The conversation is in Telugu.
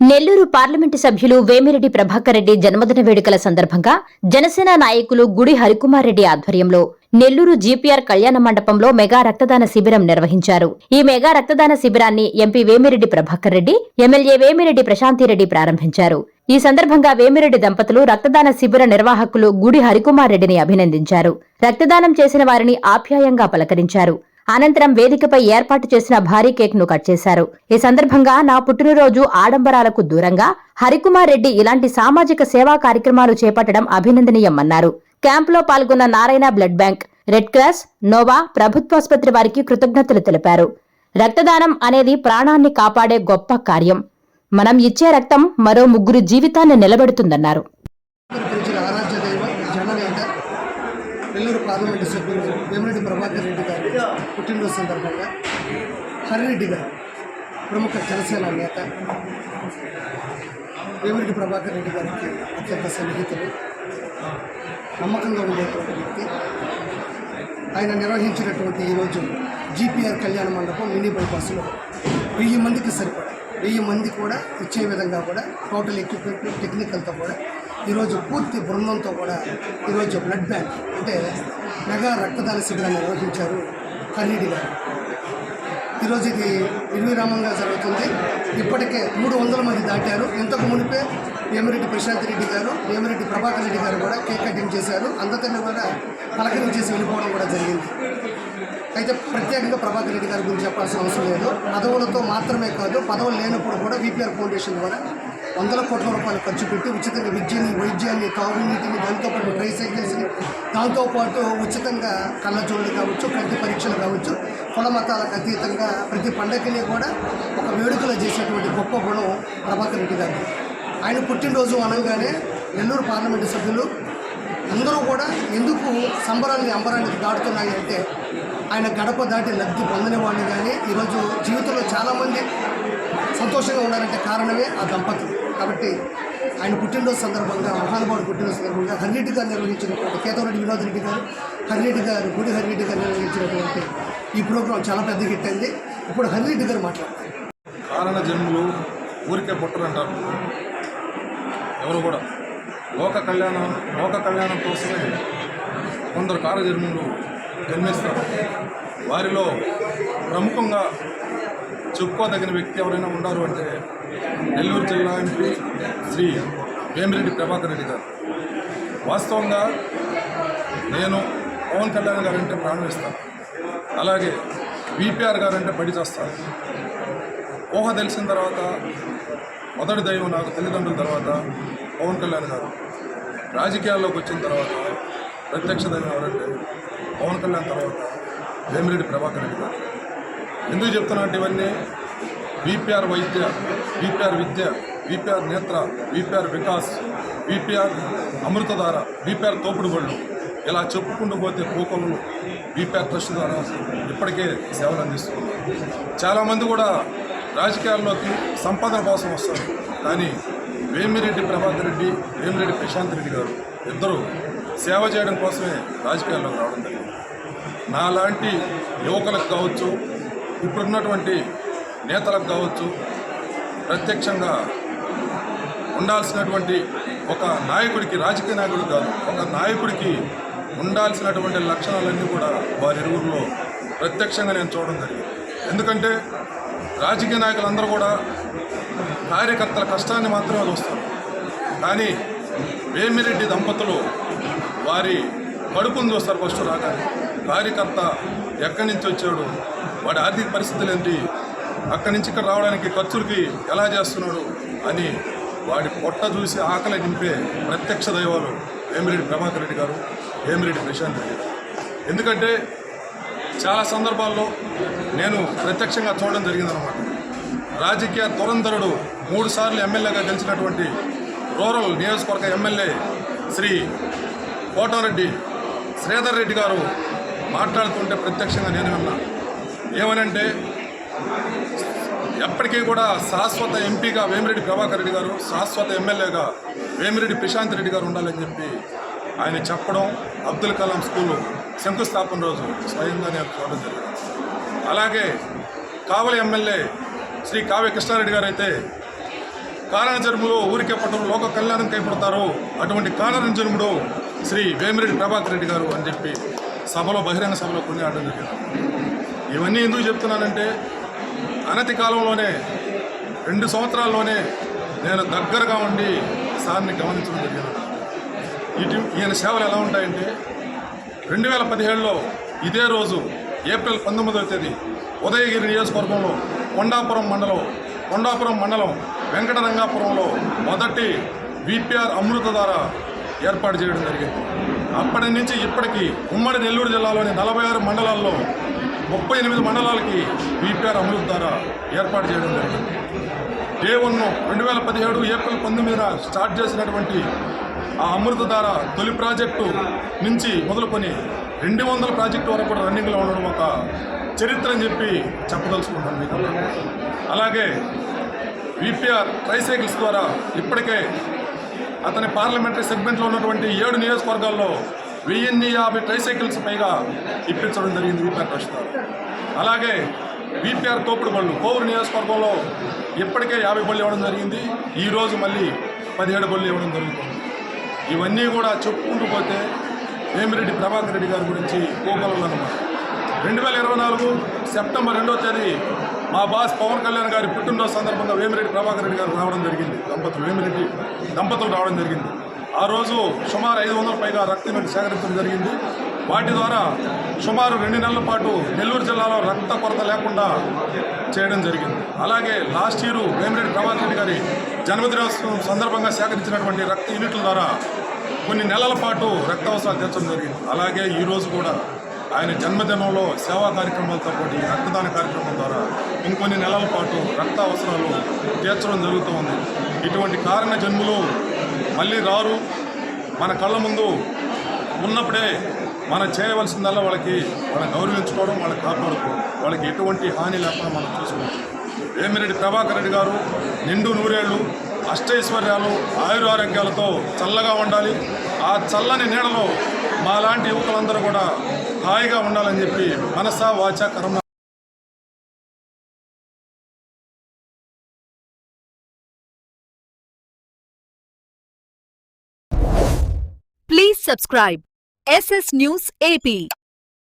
నెల్లూరు పార్లమెంటు సభ్యులు వేమిరెడ్డి ప్రభాకర్ రెడ్డి జన్మదిన వేడుకల సందర్భంగా జనసేన నాయకులు గుడి హరికుమార్ రెడ్డి ఆధ్వర్యంలో నెల్లూరు జీపీఆర్ కళ్యాణ మండపంలో మెగా రక్తదాన శిబిరం నిర్వహించారు. ఈ మెగా రక్తదాన శిబిరాన్ని ఎంపీ వేమిరెడ్డి ప్రభాకర్ రెడ్డి, ఎమ్మెల్యే వేమిరెడ్డి ప్రశాంతిరెడ్డి ప్రారంభించారు. ఈ సందర్భంగా వేమిరెడ్డి దంపతులు రక్తదాన శిబిర నిర్వాహకులు గుడి హరికుమార్ రెడ్డిని అభినందించారు. రక్తదానం చేసిన వారిని ఆప్యాయంగా పలకరించారు. అనంతరం వేదికపై ఏర్పాటు చేసిన భారీ కేక్ ను కట్ చేశారు. ఈ సందర్భంగా నా పుట్టినరోజు ఆడంబరాలకు దూరంగా హరికుమార్ రెడ్డి ఇలాంటి సామాజిక సేవా కార్యక్రమాలు చేపట్టడం అభినందనీయమన్నారు. క్యాంపులో పాల్గొన్న Narayana blood bank, red cross, Nova ప్రభుత్వాసుపత్రి వారికి కృతజ్ఞతలు తెలిపారు. రక్తదానం అనేది ప్రాణాన్ని కాపాడే గొప్ప కార్యం. మనం ఇచ్చే రక్తం మరో 3 జీవితాన్ని నిలబెడుతుందన్నారు. నెల్లూరు పార్లమెంటు సభ్యులు వేమిరెడ్డి ప్రభాకర్ రెడ్డి గారి పుట్టినరోజు సందర్భంగా హరిరెడ్డి గారు ప్రముఖ జనసేన నేత వేమిరెడ్డి ప్రభాకర్ రెడ్డి గారికి అత్యంత సన్నిహితులు, నమ్మకంగా ఉండేటువంటి వ్యక్తి. ఆయన నిర్వహించినటువంటి ఈరోజు జీపీఆర్ కళ్యాణ మండపం మినీ బైపాస్లో 1000 మందికి సరిపడా 1000 మంది కూడా ఇచ్చే విధంగా కూడా టోటల్ ఎక్విప్మెంట్ టెక్నికల్తో కూడా ఈరోజు పూర్తి బృందంతో కూడా ఈరోజు బ్లడ్ బ్యాంక్ అంటే మెగా రక్తదాన శిబిరాన్ని నిర్వహించారు హరిరెడ్డి గారు. ఈరోజు ఇది నిర్విరామంగా జరుగుతుంది. ఇప్పటికే 300 మంది దాటారు. ఇంతకు మునిపే వేమిరెడ్డి ప్రశాంతిరెడ్డి గారు, వేమిరెడ్డి ప్రభాకర్ రెడ్డి గారు కూడా కేక్ కటింగ్ చేశారు. అందరినీ కూడా పలకరించేసి వెళ్ళిపోవడం కూడా జరిగింది. అయితే ప్రత్యేకంగా ప్రభాకర్ రెడ్డి గారి గురించి చెప్పాల్సిన అవసరం లేదు. పదవులతో మాత్రమే కాదు, పదవులు లేనప్పుడు కూడా వీపీఆర్ ఫౌండేషన్ ద్వారా 100 కోట్ల రూపాయలు ఖర్చు పెట్టి ఉచితంగా విద్యని, వైద్యాన్ని, తాగునీటిని, దాంతోపాటు ట్రైసైకిల్స్ని, దాంతోపాటు ఉచితంగా కళ్ళజోళ్ళు కావచ్చు, కంటి పరీక్షలు కావచ్చు, కుల మతాలకు అతీతంగా ప్రతి పండగని కూడా ఒక వేడుకలో చేసేటువంటి గొప్ప గుణం ప్రభాకర్ రెడ్డి గారు. ఆయన పుట్టినరోజు అనగానే నెల్లూరు పార్లమెంటు సభ్యులు అందరూ కూడా ఎందుకు సంబరాన్ని అంబరానికి దాటుతున్నాయి అంటే ఆయన గడప దాటి లబ్ధి పొందని వాళ్ళు. కానీ ఈరోజు జీవితంలో చాలామంది సంతోషంగా ఉండాలంటే కారణమే ఆ దంపతులు. కాబట్టి ఆయన పుట్టినరోజు సందర్భంగా, మహానుభావుడు పుట్టినరోజు సందర్భంగా హరిరెడ్డి గారు నిర్వహించినటువంటి కేతవరెడ్డి వినోద్ రెడ్డి గారు, హరిరెడ్డి గారు, గుడి హరిరెడ్డి గారు నిర్వహించినటువంటి ఈ ప్రోగ్రాం చాలా పెద్ద హిట్ అయింది. ఇప్పుడు హరిరెడ్డి గారు మాట్లాడతారు. కారణ జన్ములు ఊరికే పుట్టరంటారు. ఎవరు కూడా లోక కళ్యాణం కోసమే కొందరు కారజన్ములు జన్మిస్తారు. వారిలో ప్రముఖంగా చెప్పుకోదగిన వ్యక్తి ఎవరైనా ఉన్నారు అంటే నెల్లూరు జిల్లా ఎంపీ శ్రీ వేమిరెడ్డి ప్రభాకర్ రెడ్డి గారు. వాస్తవంగా నేను పవన్ కళ్యాణ్ గారంటే ప్రాణం ఇస్తాను, అలాగే వీపీఆర్ గారంటే బడి చేస్తాను. ఊహ తెలిసిన తర్వాత మొదటి దైవం నాకు తల్లిదండ్రుల తర్వాత పవన్ కళ్యాణ్ గారు. రాజకీయాల్లోకి వచ్చిన తర్వాత ప్రత్యక్ష దైవం ఎవరంటే పవన్ కళ్యాణ్ తర్వాత వేమిరెడ్డి ప్రభాకర్ రెడ్డి గారు. ఎందుకు చెప్తున్నట్టు ఇవన్నీ వీపీఆర్ వైద్య, వీపీఆర్ విద్య, వీపీఆర్ నేత్ర, VPR Vikas, VPR Amruthadhara, VPR తోపుడు బళ్ళు, ఇలా చెప్పుకుంటూ పోతే కోకొల్లు వీపీఆర్ ట్రస్ట్ ద్వారా ఇప్పటికే సేవలు అందిస్తున్నారు. చాలామంది కూడా రాజకీయాల్లోకి సంపాదన కోసం వస్తారు. కానీ వేమిరెడ్డి ప్రభాకర్ రెడ్డి, వేమిరెడ్డి ప్రశాంతిరెడ్డి గారు ఇద్దరు సేవ చేయడం కోసమే రాజకీయాల్లోకి రావడం జరిగింది. నాలాంటి యువకులకు కావచ్చు, ఇప్పుడున్నటువంటి నేతలకు కావచ్చు, ప్రత్యక్షంగా ఉండాల్సినటువంటి ఒక నాయకుడికి, రాజకీయ నాయకుడికి కాదు, ఒక నాయకుడికి ఉండాల్సినటువంటి లక్షణాలన్నీ కూడా వారి ఇరువురిలో ప్రత్యక్షంగా నేను చూడడం జరిగింది. ఎందుకంటే రాజకీయ నాయకులందరూ కూడా కార్యకర్తల కష్టాన్ని మాత్రమే చూస్తారు. కానీ వేమిరెడ్డి దంపతులు వారి కడుపును చూస్తారు ఫస్ట్ రాగానే. కార్యకర్త ఎక్కడి నుంచి వచ్చాడు, వాడి ఆర్థిక పరిస్థితులు ఏంటి, అక్కడి నుంచి ఇక్కడ రావడానికి ఖర్చులకి ఎలా చేస్తున్నాడు అని వాడి పొట్ట చూసి ఆకలి నింపే ప్రత్యక్ష దైవాలు వేమిరెడ్డి ప్రభాకర్ రెడ్డి గారు, వేమిరెడ్డి ప్రశాంత్ రెడ్డి గారు. ఎందుకంటే చాలా సందర్భాల్లో నేను ప్రత్యక్షంగా చూడడం జరిగిందనమాట. రాజకీయ తురంధరుడు 3 సార్లు ఎమ్మెల్యేగా గెలిచినటువంటి రూరల్ నియోజకవర్గ ఎమ్మెల్యే శ్రీ కోటరెడ్డి శ్రీధర్ రెడ్డి గారు మాట్లాడుతుంటే ప్రత్యక్షంగా నేను విన్నా. ఏమనంటే ఎప్పటికీ కూడా శాశ్వత ఎంపీగా వేమిరెడ్డి ప్రభాకర్ రెడ్డి గారు, శాశ్వత ఎమ్మెల్యేగా వేమిరెడ్డి ప్రశాంత్ రెడ్డి గారు ఉండాలని చెప్పి ఆయన చెప్పడం, అబ్దుల్ కలాం స్కూలు శంకుస్థాపన రోజు స్వయంగా నేను చూడడం జరిగింది. అలాగే కావలి ఎమ్మెల్యే శ్రీ కావ్య కృష్ణారెడ్డి గారు అయితే కారణ జన్ములు ఊరికే పట్టడం లోక కళ్యాణం కైపడతారు, అటువంటి కారణ జన్ముడు శ్రీ వేమిరెడ్డి ప్రభాకర్ రెడ్డి గారు అని చెప్పి సభలో బహిరంగ సభలో కొనియాడడం జరిగింది. ఇవన్నీ ఎందుకు చెప్తున్నానంటే అనతి కాలంలోనే 2 సంవత్సరాల్లోనే నేను దగ్గరగా ఉండి సార్ని గమనించడం జరిగింది. ఈయన సేవలు ఎలా ఉంటాయంటే 2017లో ఇదే రోజు ఏప్రిల్ 19వ తేదీ ఉదయగిరి నియోజకవర్గంలో కొండాపురం మండలం వెంకటరంగాపురంలో మొదటి విపిఆర్ అమృతధార ఏర్పాటు చేయడం జరిగింది. అప్పటి నుంచి ఇప్పటికీ ఉమ్మడి నెల్లూరు జిల్లాలోని 46 మండలాల్లో 38 మండలాలకి విపిఆర్ అమృతధార ఏర్పాటు చేయడం జరిగింది. డే 1 2017 ఏప్రిల్ 19న స్టార్ట్ చేసినటువంటి ఆ అమృతధార తొలి ప్రాజెక్టు నుంచి మొదలుకొని 200 ప్రాజెక్టు వరకు కూడా రన్నింగ్లో ఉండడం ఒక చరిత్ర అని చెప్పి చెప్పదలుచుకుంటాను మీకు. అలాగే విపిఆర్ ట్రైసైకిల్స్ ద్వారా ఇప్పటికే అతని పార్లమెంటరీ సెగ్మెంట్లో ఉన్నటువంటి 7 నియోజకవర్గాల్లో 1050 ట్రైసైకిల్స్ పైగా ఇప్పించడం జరిగింది విపిఆర్ ట్రస్ట్ ద్వారా. అలాగే విపిఆర్ తోపుడు బళ్ళు కోవూరు నియోజకవర్గంలో ఇప్పటికే 50 బళ్ళు ఇవ్వడం జరిగింది. ఈరోజు మళ్ళీ 17 బళ్ళు ఇవ్వడం జరుగుతుంది. ఇవన్నీ కూడా చెప్పుకుంటూ పోతే వేమిరెడ్డి ప్రభాకర్ రెడ్డి గారి గురించి కోగలలు అన్నమాట. 2024 సెప్టెంబర్ 2వ తేదీ మా బాస్ పవన్ కళ్యాణ్ గారి పుట్టినరోజు సందర్భంగా వేమిరెడ్డి ప్రభాకర్ రెడ్డి గారు రావడం జరిగింది. వేమిరెడ్డి దంపతులు రావడం జరిగింది. ఆ రోజు సుమారు 500 పైగా రక్తం సేకరించడం జరిగింది. వాటి ద్వారా సుమారు 2 నెలల పాటు నెల్లూరు జిల్లాలో రక్త కొరత లేకుండా చేయడం జరిగింది. అలాగే లాస్ట్ ఇయర్ వేమిరెడ్డి ప్రభాకర్ రెడ్డి గారి జన్మదినోత్సవం సందర్భంగా సేకరించినటువంటి రక్త యూనిట్ల ద్వారా కొన్ని నెలల పాటు రక్త అవసరాలు తీర్చడం జరిగింది. అలాగే ఈరోజు కూడా ఆయన జన్మదినంలో సేవా కార్యక్రమాలతో పాటు రక్తదాన కార్యక్రమం ద్వారా ఇంకొన్ని నెలల పాటు రక్త అవసరాలు తీర్చడం జరుగుతూ ఉంది. ఇటువంటి కారణ జన్ములు మళ్ళీ రారు. మన కళ్ళ ముందు ఉన్నప్పుడే మనం చేయవలసిందల్లా వాళ్ళని గౌరవించుకోవడం, వాళ్ళని కాపాడుకోవడం, వాళ్ళకి ఎటువంటి హాని లేకుండా మనం చూసుకోవాలి. వేమిరెడ్డి ప్రభాకర్ రెడ్డి గారు నిండు నూరేళ్లు అష్టైశ్వర్యాలు ఆయురారోగ్యాలతో చల్లగా ఉండాలి. ఆ చల్లని నీడలో మాలాంటి యువకులందరూ కూడా హాయిగా ఉండాలని చెప్పి మనసా వాచా కర్మ. Please subscribe SS News AP.